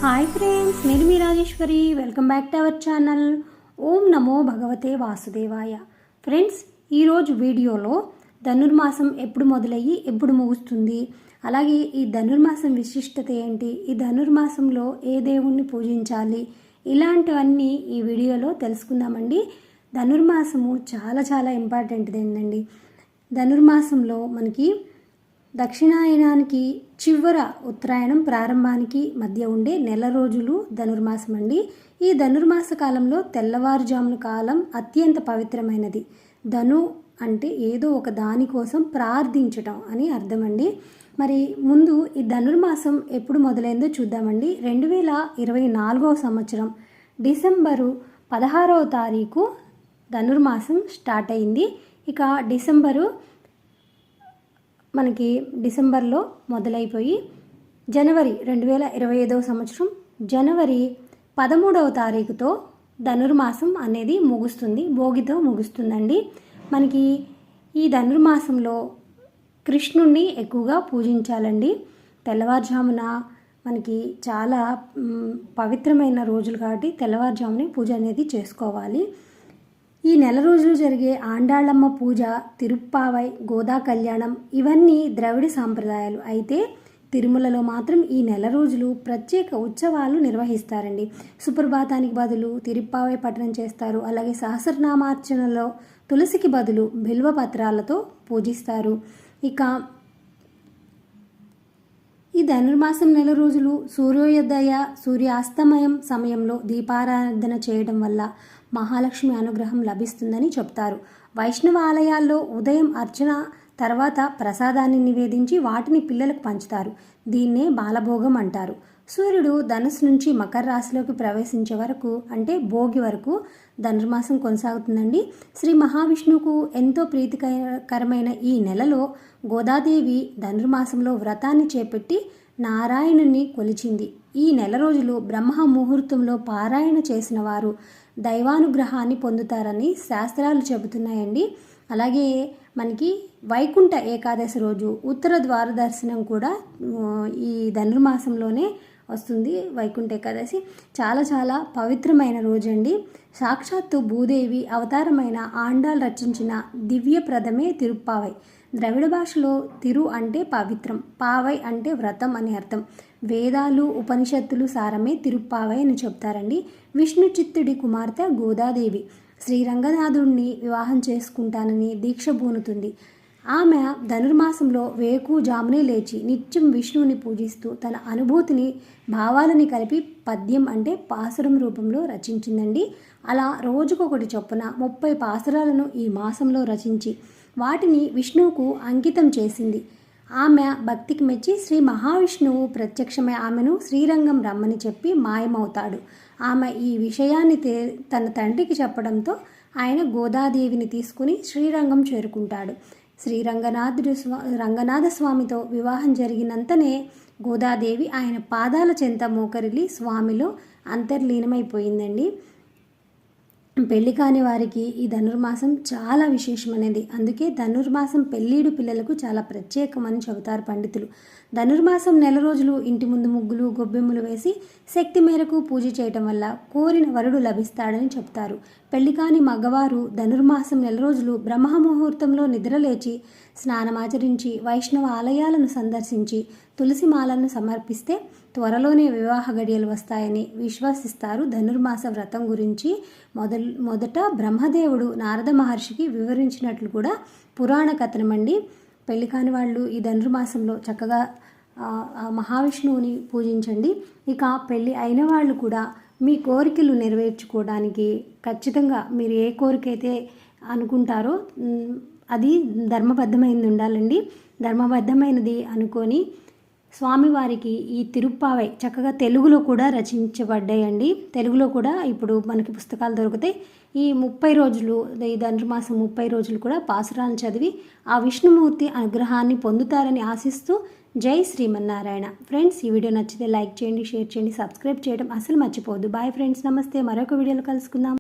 Hi friends, నేను మీ Rajeshwari. Welcome back to our channel. ఓం నమో భగవతే వాసుదేవాయ. ఫ్రెండ్స్, ఈరోజు వీడియోలో ధనుర్మాసం ఎప్పుడు మొదలయ్యి ఎప్పుడు ముగుస్తుంది, అలాగే ఈ ధనుర్మాసం విశిష్టత ఏంటి, ఈ ధనుర్మాసంలో ఏ దేవుణ్ణి పూజించాలి, ఇలాంటివన్నీ ఈ వీడియోలో తెలుసుకుందామండి. ధనుర్మాసము చాలా చాలా ఇంపార్టెంట్ది ఏంటండి. ధనుర్మాసంలో మనకి దక్షిణాయనానికి చివర ఉత్తరాయణం ప్రారంభానికి మధ్య ఉండే నెల రోజులు ధనుర్మాసం అండి. ఈ ధనుర్మాస కాలంలో తెల్లవారుజామున కాలం అత్యంత పవిత్రమైనది. ధను అంటే ఏదో ఒక దానికోసం ప్రార్థించటం అని అర్థం అండి. మరి ముందు ఈ ధనుర్మాసం ఎప్పుడు మొదలైందో చూద్దామండి. 2024 సంవత్సరం డిసెంబరు 16వ తారీఖు ధనుర్మాసం స్టార్ట్ అయింది. ఇక డిసెంబర్లో మొదలైపోయి జనవరి 2025 సంవత్సరం జనవరి 13వ తారీఖుతో ధనుర్మాసం అనేది ముగుస్తుంది, భోగితో ముగుస్తుందండి. మనకి ఈ ధనుర్మాసంలో కృష్ణుణ్ణి ఎక్కువగా పూజించాలండి. తెల్లవారుజామున మనకి చాలా పవిత్రమైన రోజులు కాబట్టి తెల్లవారుజామునే పూజ అనేది చేసుకోవాలి. ఈ నెల రోజులు జరిగే ఆండాళ్ళమ్మ పూజ, తిరుప్పావై, గోదా కళ్యాణం ఇవన్నీ ద్రవిడ సాంప్రదాయాలు. అయితే తిరుమలలో మాత్రం ఈ నెల రోజులు ప్రత్యేక ఉత్సవాలు నిర్వహిస్తారండి. సుప్రభాతానికి బదులు తిరుప్పావై పఠనం చేస్తారు. అలాగే సహస్రనామార్చనలో తులసికి బదులు బిల్వ పత్రాలతో పూజిస్తారు. ఇక ఈ ధనుర్మాసం నెల రోజులు సూర్యోదయ సూర్యాస్తమయం సమయంలో దీపారాధన చేయడం వల్ల మహాలక్ష్మి అనుగ్రహం లభిస్తుందని చెప్తారు. వైష్ణవ ఆలయాల్లో ఉదయం అర్చన తర్వాత ప్రసాదాన్ని నివేదించి వాటిని పిల్లలకు పంచుతారు. దీన్నే బాలభోగం అంటారు. సూర్యుడు ధనుసు నుంచి మకర రాశిలోకి ప్రవేశించే వరకు అంటే భోగి వరకు ధనుర్మాసం కొనసాగుతుందండి. శ్రీ మహావిష్ణువుకు ఎంతో ప్రీతికరమైన ఈ నెలలో గోదాదేవి ధనుర్మాసంలో వ్రతాన్ని చేపట్టి నారాయణుని కొలిచింది. ఈ నెల రోజులు బ్రహ్మ ముహూర్తంలో పారాయణ చేసిన వారు దైవానుగ్రహాన్ని పొందుతారని శాస్త్రాలు చెబుతున్నాయండి. అలాగే మనకి వైకుంఠ ఏకాదశి రోజు ఉత్తర ద్వార దర్శనం కూడా ఈ ధనుర్మాసంలోనే వస్తుంది. వైకుంఠ ఏకాదశి చాలా చాలా పవిత్రమైన రోజు అండి. సాక్షాత్తు భూదేవి అవతారమైన ఆండాల్ రచించిన దివ్యప్రదమే తిరుప్పావై. ద్రవిడ భాషలో తిరు అంటే పవిత్రం, పావై అంటే వ్రతం అని అర్థం. వేదాలు ఉపనిషత్తులు సారమే తిరుప్పావై అని చెప్తారండి. విష్ణు చిత్తుడి కుమార్తె గోదాదేవి శ్రీరంగనాథుడిని వివాహం చేసుకుంటానని దీక్ష పూనుతుంది. ఆమె ధనుర్మాసంలో వేకుజామునే లేచి నిత్యం విష్ణువుని పూజిస్తూ తన అనుభూతిని భావాలని కలిపి పద్యం అంటే పాసురం రూపంలో రచించిందండి. అలా రోజుకొకటి చొప్పున 30 పాసురాలను ఈ మాసంలో రచించి వాటిని విష్ణువుకు అంకితం చేసింది. ఆమె భక్తికి మెచ్చి శ్రీ మహావిష్ణువు ప్రత్యక్షమై ఆమెను శ్రీరంగం రమ్మని చెప్పి మాయమవుతాడు. ఆమె ఈ విషయాన్ని తన తండ్రికి చెప్పడంతో ఆయన గోదాదేవిని తీసుకుని శ్రీరంగం చేరుకుంటాడు. రంగనాథ స్వామితో వివాహం జరిగినంతనే గోదాదేవి ఆయన పాదాల చెంత మోకరిల్లి స్వామిలో అంతర్లీనమైపోయిందండి. పెళ్లి కాని వారికి ఈ ధనుర్మాసం చాలా విశేషమైనది. అందుకే ధనుర్మాసం పెళ్ళీడు పిల్లలకు చాలా ప్రత్యేకమని చెబుతారు పండితులు. ధనుర్మాసం నెల రోజులు ఇంటి ముందు ముగ్గులు గొబ్బెమ్మలు వేసి శక్తి మేరకు పూజ చేయటం వల్ల కోరిన వరుడు లభిస్తాడని చెప్తారు. పెళ్లి కాని మగవారు ధనుర్మాసం నెల రోజులు బ్రహ్మ ముహూర్తంలో నిద్రలేచి స్నానమాచరించి వైష్ణవ ఆలయాలను సందర్శించి తులసిమాలను సమర్పిస్తే త్వరలోనే వివాహ గడియలు వస్తాయని విశ్వసిస్తారు. ధనుర్మాస వ్రతం గురించి మొదట బ్రహ్మదేవుడు నారద మహర్షికి వివరించినట్లు కూడా పురాణ కథనం అండి. పెళ్లి కాని వాళ్ళు ఈ ధనుర్మాసంలో చక్కగా మహావిష్ణువుని పూజించండి. ఇక పెళ్ళి అయిన వాళ్ళు కూడా మీ కోరికలు నెరవేర్చుకోవడానికి ఖచ్చితంగా మీరు ఏ కోరిక అయితే అనుకుంటారో అది ధర్మబద్ధమైనది ఉండాలండి. ధర్మబద్ధమైనది అనుకొని స్వామివారికి ఈ తిరుప్పావై చక్కగా తెలుగులో కూడా రచించబడ్డాయండి. తెలుగులో కూడా ఇప్పుడు మనకి పుస్తకాలు దొరుకుతాయి. ఈ 30 రోజులు ఈ ధనుర్మాసం 30 రోజులు కూడా పాసురాలను చదివి ఆ విష్ణుమూర్తి అనుగ్రహాన్ని పొందుతారని ఆశిస్తూ జై శ్రీమన్నారాయణ. ఫ్రెండ్స్, ఈ వీడియో నచ్చితే లైక్ చేయండి, షేర్ చేయండి, సబ్స్క్రైబ్ చేయడం అసలు మర్చిపోవద్దు. బాయ్ ఫ్రెండ్స్, నమస్తే. మరొక వీడియోలో కలుసుకుందాం.